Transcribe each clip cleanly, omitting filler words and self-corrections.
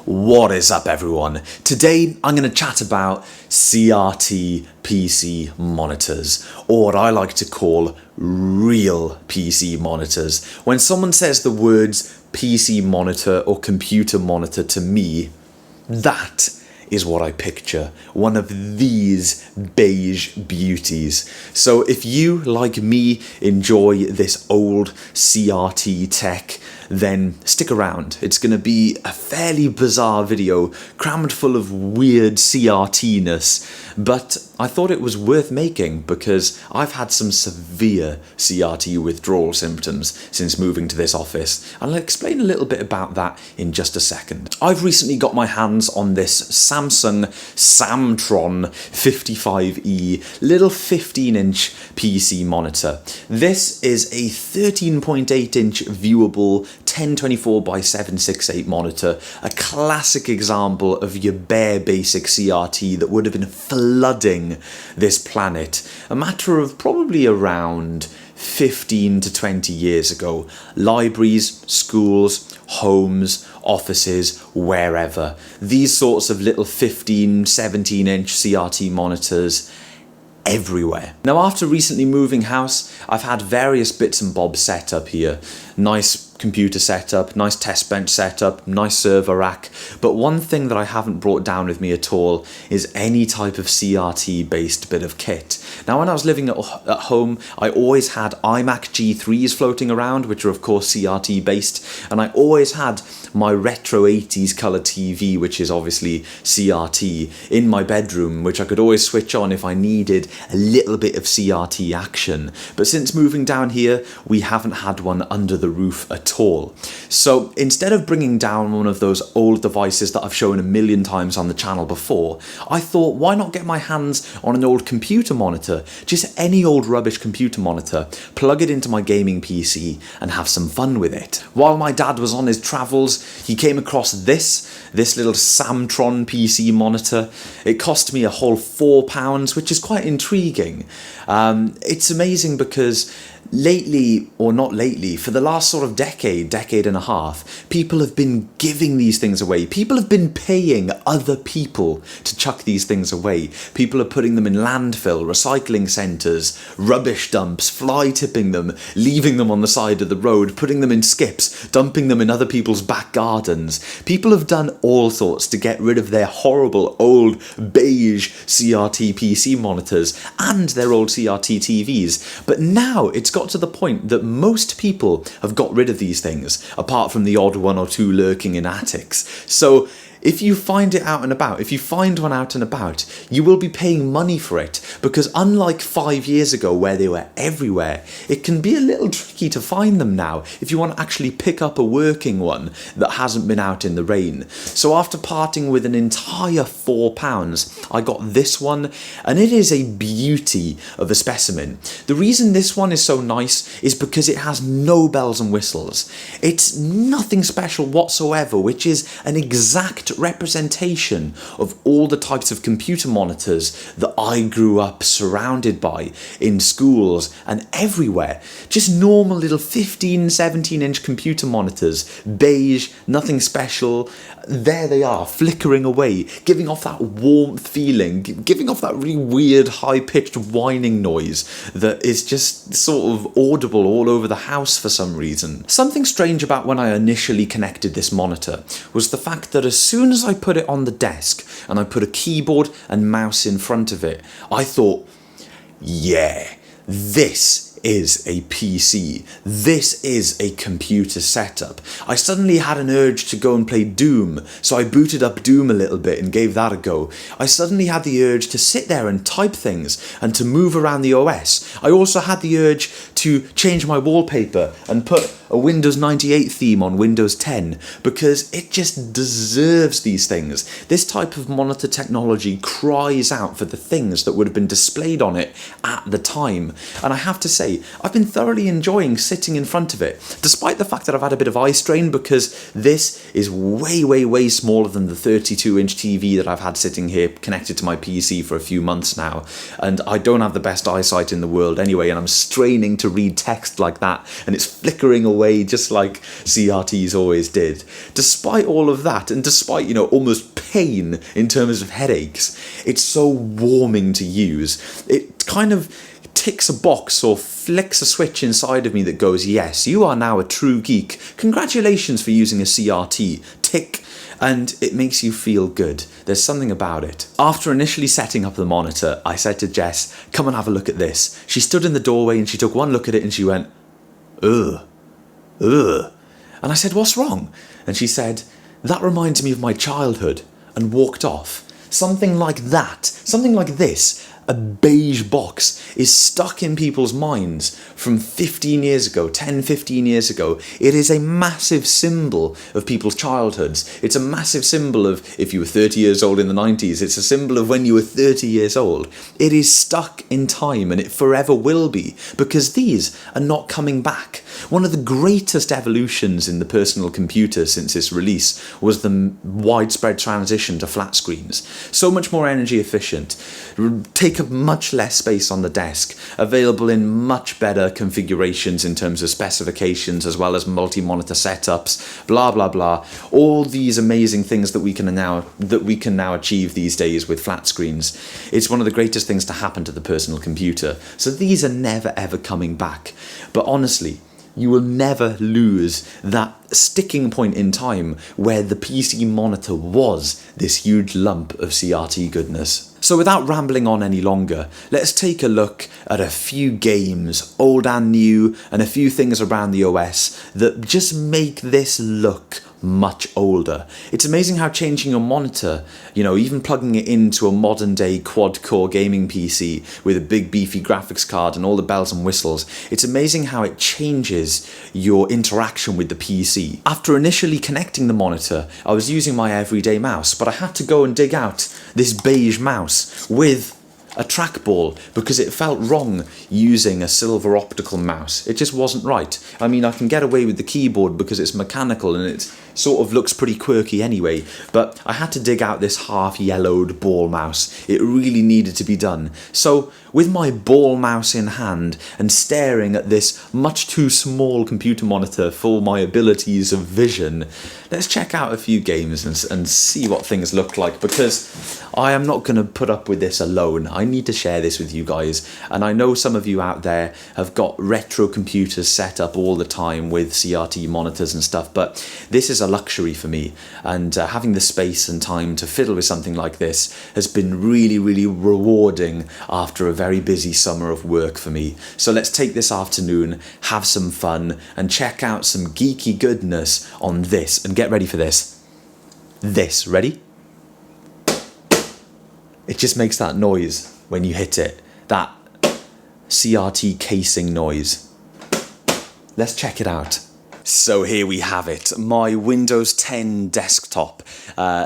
What is up, everyone? Today I'm going to chat about CRT PC monitors, or what I like to call real PC monitors. When someone says the words PC monitor or computer monitor to me, that is what I picture. One of these beige beauties. So if you, like me, enjoy this old CRT tech, then stick around. It's going to be a fairly bizarre video, crammed full of weird CRT-ness, but I thought it was worth making because I've had some severe CRT withdrawal symptoms since moving to this office, and I'll explain a little bit about that in just a second. I've recently got my hands on this Samsung Samtron 55E little 15-inch PC monitor. This is a 13.8-inch viewable 1024 by 768 monitor, a classic example of your bare basic CRT that would have been flooding this planet a matter of probably around 15 to 20 years ago. Libraries, schools, homes, offices, wherever. These sorts of little 15, 17-inch CRT monitors everywhere. Now, after recently moving house, I've had various bits and bobs set up here. Nice computer setup, nice test bench setup, nice server rack, but one thing that I haven't brought down with me at all is any type of CRT based bit of kit. Now, when I was living at home, I always had iMac G3s floating around, which are of course CRT based, and I always had my retro 80s colour TV, which is obviously CRT, in my bedroom, which I could always switch on if I needed a little bit of CRT action. But since moving down here, we haven't had one under the roof at all. So instead of bringing down one of those old devices that I've shown a million times on the channel before, I thought, why not get my hands on an old computer monitor, just any old rubbish computer monitor, plug it into my gaming PC and have some fun with it. While my dad was on his travels, he came across this little Samtron PC monitor. It cost me a whole £4, which is quite intriguing. It's amazing because lately, or not lately, for the last sort of decade and a half, people have been giving these things away. People have been paying other people to chuck these things away. People are putting them in landfill, recycling centres, rubbish dumps, fly tipping them, leaving them on the side of the road, putting them in skips, dumping them in other people's back gardens. People have done all sorts to get rid of their horrible old beige CRT PC monitors and their old CRT TVs. But now it's got to the point that most people have got rid of these things, apart from the odd one or two lurking in attics. So if you find it out and about, if you find one out and about, you will be paying money for it, because unlike 5 years ago where they were everywhere, it can be a little tricky to find them now if you want to actually pick up a working one that hasn't been out in the rain. So after parting with an entire £4, I got this one, and it is a beauty of a specimen. The reason this one is so nice is because it has no bells and whistles. It's nothing special whatsoever, which is an exact representation of all the types of computer monitors that I grew up surrounded by in schools and everywhere. Just normal little 15, 17-inch computer monitors, beige, nothing special. There they are, flickering away, giving off that warmth feeling, giving off that really weird high-pitched whining noise that is just sort of audible all over the house for some reason. Something strange about when I initially connected this monitor was the fact that as soon as I put it on the desk and I put a keyboard and mouse in front of it, I thought, yeah, this is a PC. This is a computer setup. I suddenly had an urge to go and play Doom, so I booted up Doom a little bit and gave that a go. I suddenly had the urge to sit there and type things and to move around the OS. I also had the urge to change my wallpaper and put a Windows 98 theme on Windows 10, because it just deserves these things. This type of monitor technology cries out for the things that would have been displayed on it at the time. And I have to say, say, I've been thoroughly enjoying sitting in front of it, despite the fact that I've had a bit of eye strain, because this is way, way, way smaller than the 32-inch TV that I've had sitting here connected to my PC for a few months now, and I don't have the best eyesight in the world anyway, and I'm straining to read text like that, and it's flickering away just like CRTs always did. Despite all of that, and despite, you know, almost pain in terms of headaches, it's so warming to use. It kind of ticks a box or flicks a switch inside of me that goes, yes, you are now a true geek. Congratulations for using a CRT. Tick. And it makes you feel good. There's something about it. After initially setting up the monitor, I said to Jess, come and have a look at this. She stood in the doorway and she took one look at it and she went, ugh, ugh. And I said, what's wrong? And she said, that reminds me of my childhood, and walked off. Something like that, something like this, a beige box, is stuck in people's minds from 15 years ago, 10, 15 years ago. It is a massive symbol of people's childhoods. It's a massive symbol of if you were 30 years old in the 90s. It's a symbol of when you were 30 years old. It is stuck in time, and it forever will be, because these are not coming back. One of the greatest evolutions in the personal computer since its release was the widespread transition to flat screens. So much more energy efficient, take up much less space on the desk, available in much better configurations in terms of specifications, as well as multi-monitor setups, blah blah blah. All these amazing things that we can now achieve these days with flat screens. It's one of the greatest things to happen to the personal computer. So these are never ever coming back. But honestly, you will never lose that sticking point in time where the PC monitor was this huge lump of CRT goodness. So without rambling on any longer, let's take a look at a few games, old and new, and a few things around the OS that just make this look much older. It's amazing how changing your monitor, you know, even plugging it into a modern day quad-core gaming PC with a big beefy graphics card and all the bells and whistles, it's amazing how it changes your interaction with the PC. After initially connecting the monitor, I was using my everyday mouse, but I had to go and dig out this beige mouse with a trackball because it felt wrong using a silver optical mouse. It just wasn't right. I mean, I can get away with the keyboard because it's mechanical and it sort of looks pretty quirky anyway, but I had to dig out this half-yellowed ball mouse. It really needed to be done. So with my ball mouse in hand and staring at this much too small computer monitor for my abilities of vision, let's check out a few games and see what things look like, because I am not going to put up with this alone. I need to share this with you guys, and I know some of you out there have got retro computers set up all the time with CRT monitors and stuff, but this is a luxury for me, and having the space and time to fiddle with something like this has been really, really rewarding after a very busy summer of work for me. So let's take this afternoon, have some fun, and check out some geeky goodness on this, and get ready for this. Ready? It just makes that noise when you hit it, that CRT casing noise. Let's check it out. So here we have it, my Windows 10 desktop.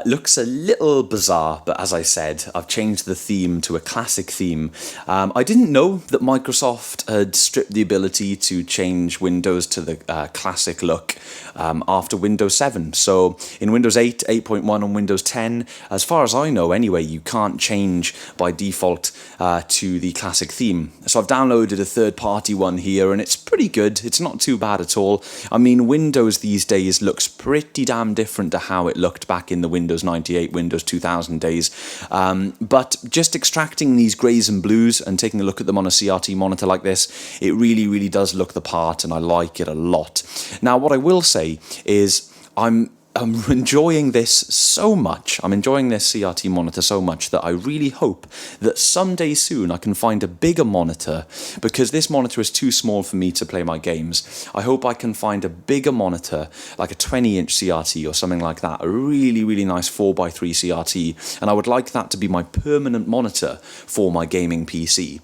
Looks a little bizarre, but as I said, I've changed the theme to a classic theme. I didn't know that Microsoft had stripped the ability to change Windows to the classic look after Windows 7. So in Windows 8, 8.1 and Windows 10, as far as I know anyway, you can't change by default to the classic theme. So I've downloaded a third-party one here, and it's pretty good. It's not too bad at all. I mean, Windows these days looks pretty damn different to how it looked back in the Windows 98, Windows 2000 days. But just extracting these greys and blues and taking a look at them on a CRT monitor like this, it really, really does look the part, and I like it a lot. Now, what I will say is I'm enjoying this so much. I'm enjoying this CRT monitor so much that I really hope that someday soon I can find a bigger monitor, because this monitor is too small for me to play my games. I hope I can find a bigger monitor, like a 20-inch CRT or something like that, a really, really nice 4x3 CRT, and I would like that to be my permanent monitor for my gaming PC.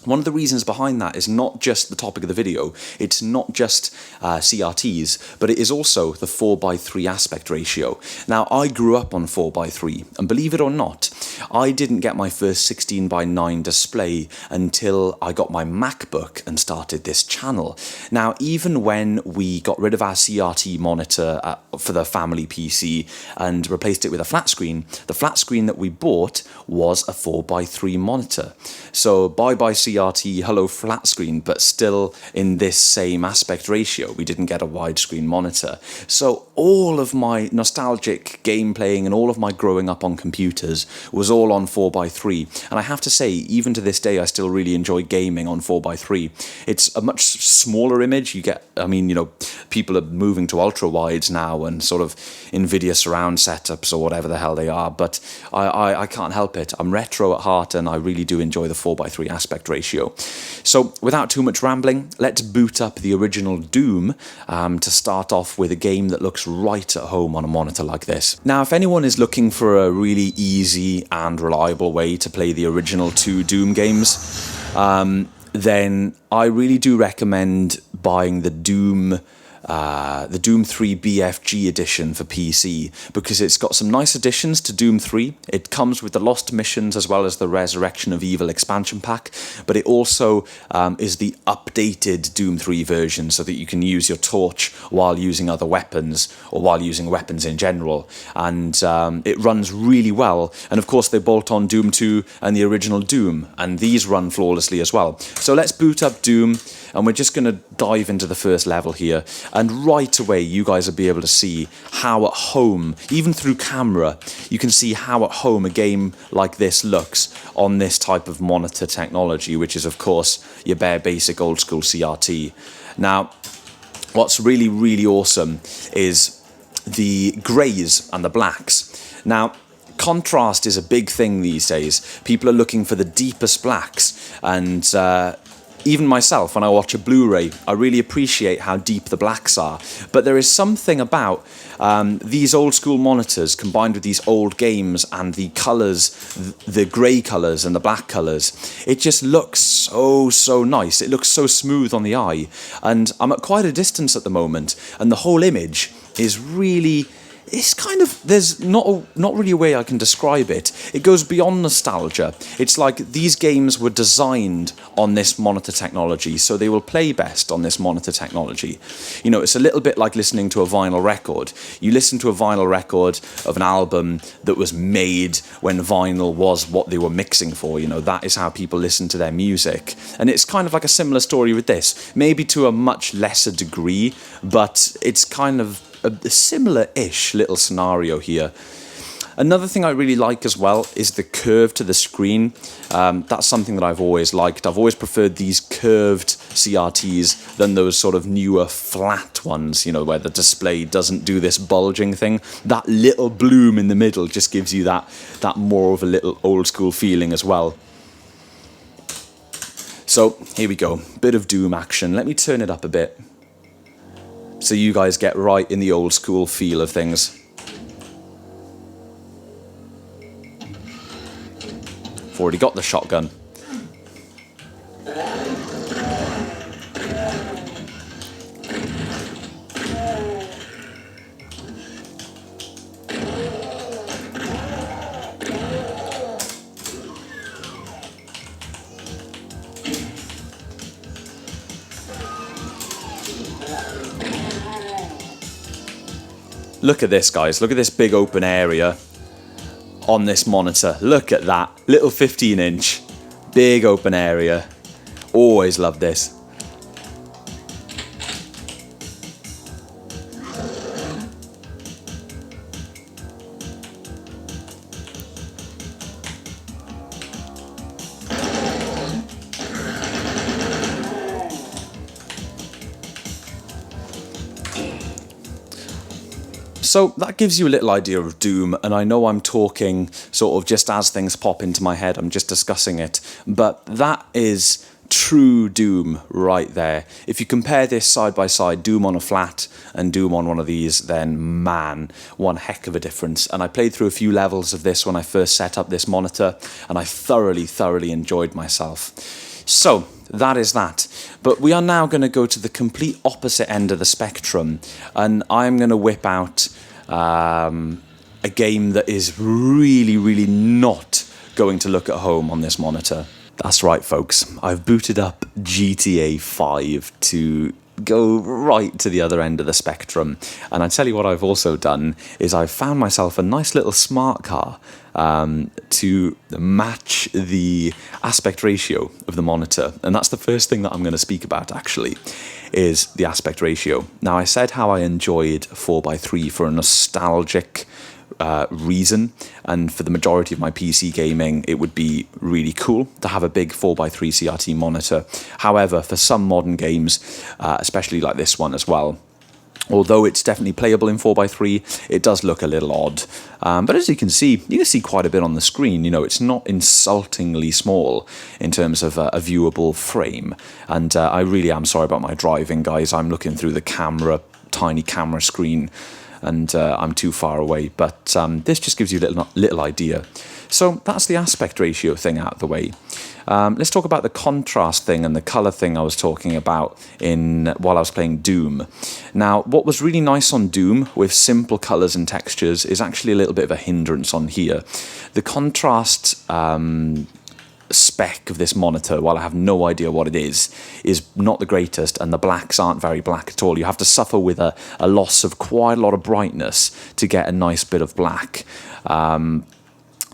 One of the reasons behind that is not just the topic of the video, it's not just CRTs, but it is also the 4:3 aspect ratio. Now, I grew up on 4:3, and believe it or not, I didn't get my first 16:9 display until I got my MacBook and started this channel. Now, even when we got rid of our CRT monitor for the family PC and replaced it with a flat screen, the flat screen that we bought was a 4:3 monitor. So bye-bye CRT, hello flat screen, but still in this same aspect ratio. We didn't get a widescreen monitor. So all of my nostalgic game playing and all of my growing up on computers was all on 4:3. And I have to say, even to this day, I still really enjoy gaming on 4:3. It's a much smaller image. You get, I mean, you know, people are moving to ultra wides now and sort of NVIDIA surround setups or whatever the hell they are, but I can't help it. I'm retro at heart and I really do enjoy the 4:3 aspect ratio. So without too much rambling, let's boot up the original Doom to start off with a game that looks right at home on a monitor like this. Now, if anyone is looking for a really easy and reliable way to play the original 2 Doom games, then I really do recommend buying the Doom 3 BFG edition for PC, because it's got some nice additions to Doom 3. It comes with the Lost Missions as well as the Resurrection of Evil expansion pack, but it also is the updated Doom 3 version so that you can use your torch while using other weapons, or while using weapons in general, and it runs really well. And of course they bolt on Doom 2 and the original Doom, and these run flawlessly as well. So let's boot up Doom, and we're just going to dive into the first level here. And right away, you guys will be able to see how at home, even through camera, you can see how at home a game like this looks on this type of monitor technology, which is, of course, your bare basic old school CRT. Now, what's really, really awesome is the greys and the blacks. Now, contrast is a big thing these days. People are looking for the deepest blacks, and even myself, when I watch a Blu-ray, I really appreciate how deep the blacks are. But there is something about these old school monitors combined with these old games and the colours, the grey colours and the black colours. It just looks so nice. It looks so smooth on the eye. And I'm at quite a distance at the moment, and the whole image is really... It's kind of, there's not really a way I can describe it. It goes beyond nostalgia. It's like these games were designed on this monitor technology, so they will play best on this monitor technology. You know, it's a little bit like listening to a vinyl record. You listen to a vinyl record of an album that was made when vinyl was what they were mixing for. You know, that is how people listen to their music. And it's kind of like a similar story with this, maybe to a much lesser degree, but it's kind of a similar-ish little scenario here. Another thing I really like as well is the curve to the screen. That's something that I've always liked. I've always preferred these curved CRTs than those sort of newer flat ones, you know, where the display doesn't do this bulging thing. That little bloom in the middle just gives you that more of a little old-school feeling as well. So, here we go. Bit of Doom action. Let me turn it up a bit, so you guys get right in the old school feel of things. I've already got the shotgun. Look at this, guys. Look at this big open area on this monitor. Look at that. Little 15-inch. Big open area. Always love this. So that gives you a little idea of Doom, and I know I'm talking sort of just as things pop into my head, I'm just discussing it, but that is true Doom right there. If you compare this side by side, Doom on a flat and Doom on one of these, then man, one heck of a difference. And I played through a few levels of this when I first set up this monitor, and I thoroughly enjoyed myself. So that is that. But we are now going to go to the complete opposite end of the spectrum, and I'm going to whip out a game that is really, really not going to look at home on this monitor. That's right, folks. I've booted up GTA 5 to go right to the other end of the spectrum. And I tell you what I've also done is I've found myself a nice little smart car to match the aspect ratio of the monitor. And that's the first thing that I'm going to speak about, actually, is the aspect ratio. Now, I said how I enjoyed 4x3 for a nostalgic reason, and for the majority of my PC gaming it would be really cool to have a big 4x3 CRT monitor. However, for some modern games, especially like this one as well, although it's definitely playable in 4x3, it does look a little odd. But as you can see quite a bit on the screen. You know, it's not insultingly small in terms of a viewable frame. And I really am sorry about my driving, guys. I'm looking through the tiny camera screen, and I'm too far away, but this just gives you a little idea. So that's the aspect ratio thing out of the way. Let's talk about the contrast thing and the colour thing I was talking about while I was playing Doom. Now, what was really nice on Doom with simple colours and textures is actually a little bit of a hindrance on here. The contrast spec of this monitor, while I have no idea what it is not the greatest, and the blacks aren't very black at all. You have to suffer with a loss of quite a lot of brightness to get a nice bit of black.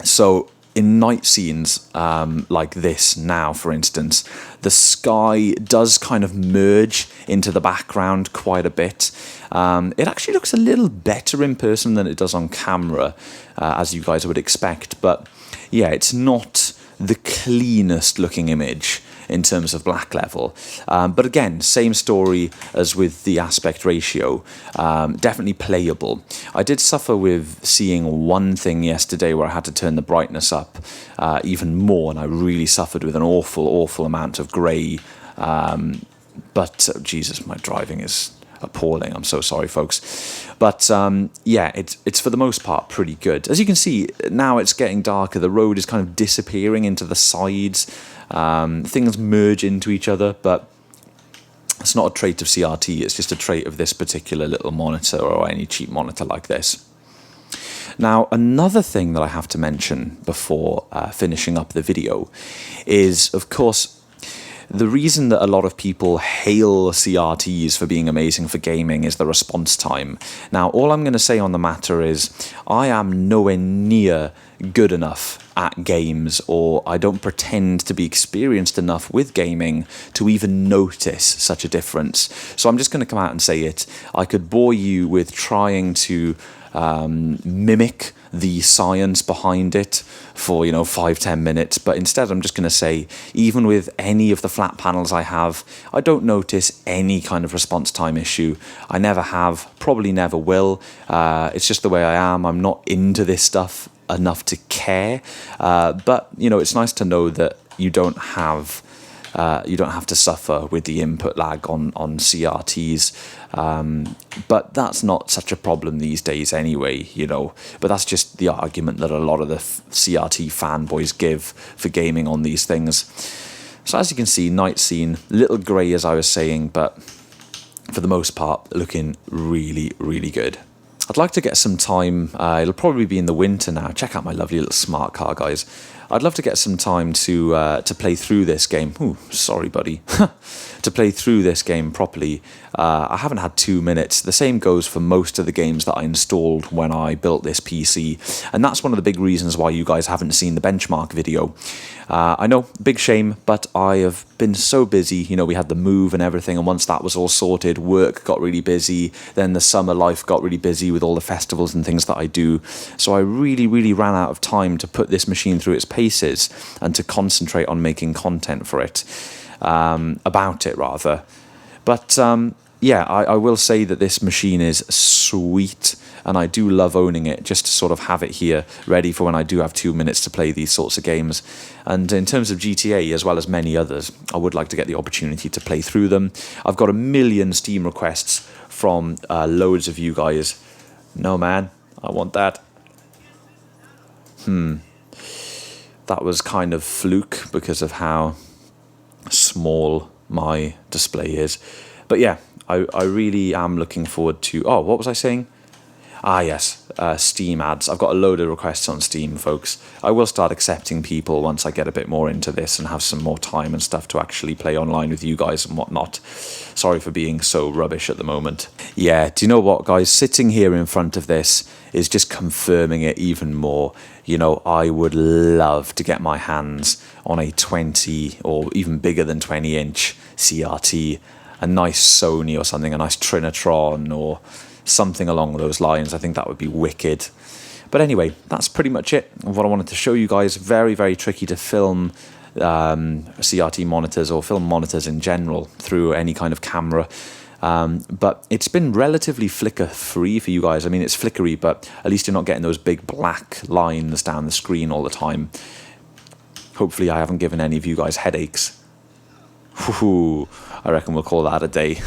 So in night scenes like this now, for instance, the sky does kind of merge into the background quite a bit. It actually looks a little better in person than it does on camera, as you guys would expect, but yeah, it's not the cleanest looking image in terms of black level. But again, same story as with the aspect ratio, definitely playable. I did suffer with seeing one thing yesterday where I had to turn the brightness up even more, and I really suffered with an awful amount of grey. But Jesus, my driving is appalling. I'm so sorry, folks. But yeah, it's for the most part pretty good. As you can see, now it's getting darker. The road is kind of disappearing into the sides. Things merge into each other, but it's not a trait of CRT. It's just a trait of this particular little monitor, or any cheap monitor like this. Now, another thing that I have to mention before finishing up the video is, of course, the reason that a lot of people hail CRTs for being amazing for gaming is the response time. Now, all I'm going to say on the matter is I am nowhere near good enough at games, or I don't pretend to be experienced enough with gaming to even notice such a difference. So I'm just going to come out and say it. I could bore you with trying to mimic the science behind it for 5-10 minutes, but instead I'm just going to say, even with any of the flat panels I have, I don't notice any kind of response time issue. I never have, probably never will. It's just the way I am. I'm not into this stuff enough to care, but it's nice to know that you don't have to suffer with the input lag on CRTs, but that's not such a problem these days anyway, but that's just the argument that a lot of the CRT fanboys give for gaming on these things. So as you can see, night scene, little grey as I was saying, but for the most part looking really, really good. I'd like to get some time, it'll probably be in the winter now. Check out my lovely little smart car, guys. I'd love to get some time to play through this game. Ooh, sorry, buddy. To play through this game properly. I haven't had 2 minutes. The same goes for most of the games that I installed when I built this PC. And that's one of the big reasons why you guys haven't seen the benchmark video. I know, big shame, but I have been so busy. We had the move and everything, and once that was all sorted, work got really busy. Then the summer life got really busy with all the festivals and things that I do. So I really, really ran out of time to put this machine through its paces and to concentrate on making content for it, about it rather. But yeah, I will say that this machine is sweet, and I do love owning it, just to sort of have it here ready for when I do have 2 minutes to play these sorts of games. And in terms of GTA, as well as many others, I would like to get the opportunity to play through them. I've got a million Steam requests from loads of you guys. No, man, I want that. That was kind of fluke because of how small my display is. But yeah, I really am looking forward to... Oh, what was I saying? Ah, yes, Steam ads. I've got a load of requests on Steam, folks. I will start accepting people once I get a bit more into this and have some more time and stuff to actually play online with you guys and whatnot. Sorry for being so rubbish at the moment. Yeah, do you know what, guys? Sitting here in front of this is just confirming it even more. You know, I would love to get my hands on a 20 or even bigger than 20-inch CRT, a nice Sony or something, a nice Trinitron or something along those lines. I think that would be wicked. But anyway, that's pretty much it of what I wanted to show you guys. Very, very tricky to film CRT monitors or film monitors in general through any kind of camera. But it's been relatively flicker free for you guys. I mean, it's flickery, but at least you're not getting those big black lines down the screen all the time. Hopefully I haven't given any of you guys headaches. Whew, I reckon we'll call that a day.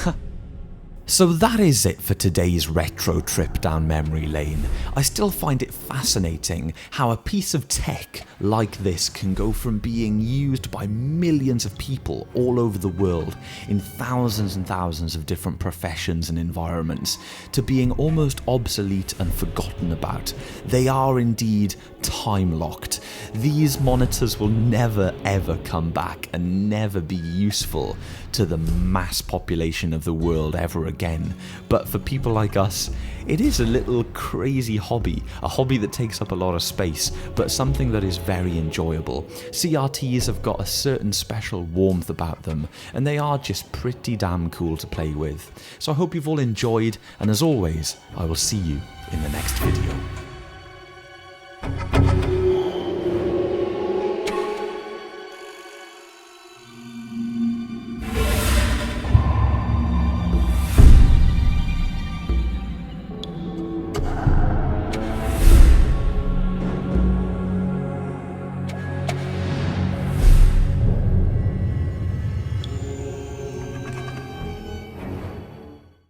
So that is it for today's retro trip down memory lane. I still find it fascinating how a piece of tech like this can go from being used by millions of people all over the world in thousands and thousands of different professions and environments to being almost obsolete and forgotten about. They are indeed time locked. These monitors will never ever come back and never be useful to the mass population of the world ever again. But for people like us, it is a little crazy hobby, a hobby that takes up a lot of space, but something that is very enjoyable. CRTs have got a certain special warmth about them, and they are just pretty damn cool to play with. So I hope you've all enjoyed, and as always, I will see you in the next video.